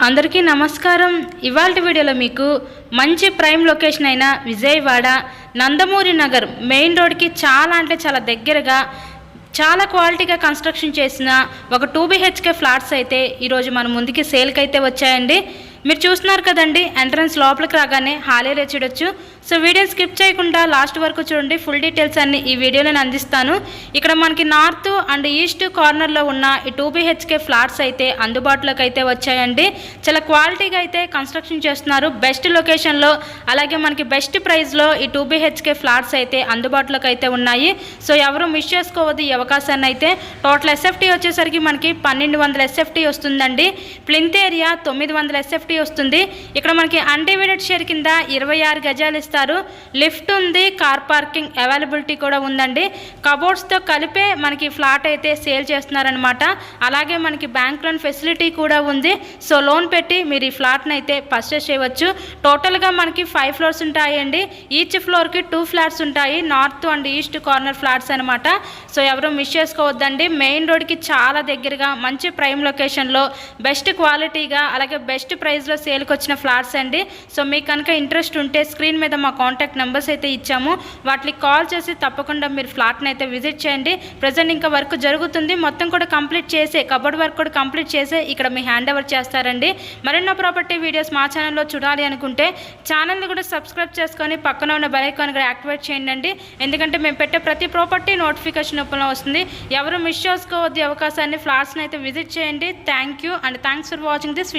అందరికీ నమస్కారం. ఇవాల్టి వీడియోలో మీకు మంచి ప్రైమ్ లొకేషన్ అయిన విజయవాడ నందమూరి నగర్ మెయిన్ రోడ్కి చాలా అంటే చాలా దగ్గరగా చాలా క్వాలిటీగా కన్స్ట్రక్షన్ చేసిన ఒక 2 BHK ఫ్లాట్స్ అయితే ఈరోజు మన ముందుకి సేల్కి అయితే వచ్చాయండి. మీరు చూస్తున్నారు కదండి, ఎంట్రన్స్ లోపలికి రాగానే హాల్ ఏరియా చూడొచ్చు. సో వీడియో స్కిప్ చేయకుండా లాస్ట్ వరకు చూడండి. ఫుల్ డీటెయిల్స్ అన్ని ఈ వీడియోలో నేను అందిస్తాను. ఇక్కడ మనకి నార్త్ అండ్ ఈస్ట్ కార్నర్లో ఉన్న ఈ 2 BHK ఫ్లాట్స్ అయితే అందుబాటులోకి అయితే వచ్చాయండి. చాలా క్వాలిటీగా అయితే కన్స్ట్రక్షన్ చేస్తున్నారు, బెస్ట్ లొకేషన్లో, అలాగే మనకి బెస్ట్ ప్రైస్లో ఈ 2 BHK ఫ్లాట్స్ అయితే అందుబాటులోకి అయితే ఉన్నాయి. సో ఎవరు మిస్ చేసుకోవద్దు ఈ అవకాశాన్ని అయితే. టోటల్ SFT వచ్చేసరికి మనకి 1200 SFT వస్తుందండి. ప్లింత్ ఏరియా 900 SFT వస్తుంది. ఇక్కడ మనకి అన్డివైడెడ్ షేర్ కింద 26 గజాలు ఇస్తారు. లిఫ్ట్ ఉంది, కార్ పార్కింగ్ అవైలబిలిటీ కూడా ఉందండి. కబోర్డ్స్తో కలిపే మనకి ఫ్లాట్ అయితే సేల్ చేస్తున్నారనమాట. అలాగే మనకి బ్యాంక్ లోన్ ఫెసిలిటీ కూడా ఉంది. సో లోన్ పెట్టి మీరు ఈ ఫ్లాట్ని అయితే పర్చేస్ చేయవచ్చు. టోటల్గా మనకి 5 ఫ్లోర్స్ ఉంటాయండి. ఈచ్ ఫ్లోర్కి 2 ఫ్లాట్స్ ఉంటాయి, north and east corner flats అనమాట. సో ఎవరు మిస్ చేసుకోవద్దండి. మెయిన్ రోడ్కి చాలా దగ్గరగా మంచి ప్రైమ్ లొకేషన్లో బెస్ట్ క్వాలిటీగా అలాగే బెస్ట్ ప్రైస్లో సేల్కి వచ్చిన ఫ్లాట్స్ అండి. సో మీకు కనుక ఇంట్రెస్ట్ ఉంటే స్క్రీన్ మీద మా కాంటాక్ట్ నెంబర్స్ అయితే ఇచ్చాము, వాటికి కాల్ చేసి తప్పకుండా మీరు ఫ్లాట్ని అయితే విజిట్ చేయండి. ప్రజెంట్ ఇంకా వర్క్ జరుగుతుంది, మొత్తం కూడా కంప్లీట్ చేసే కబోర్డ్ వర్క్ కూడా కంప్లీట్ చేసే ఇక్కడ మీ హ్యాండ్ ఓవర్ చేస్తారండి. మరెన్నో ప్రాపర్టీ వీడియోస్ మా ఛానల్లో చూడాలి అనుకుంటే ఛానల్ని కూడా సబ్స్క్రైబ్ చేసుకొని పక్కన ఉన్న బెల్ ఐకాన్ కూడా యాక్టివేట్ చేయండి. ఎందుకంటే మేము పెట్టే ప్రతి ప్రాపర్టీ నోటిఫికేషన్ రూపంలో వస్తుంది. ఎవరు మిస్ చేసుకోవద్దు అవకాశాన్ని. ఫ్లాట్స్ని అయితే విజిట్ చేయండి. Thank you and thanks for watching this video.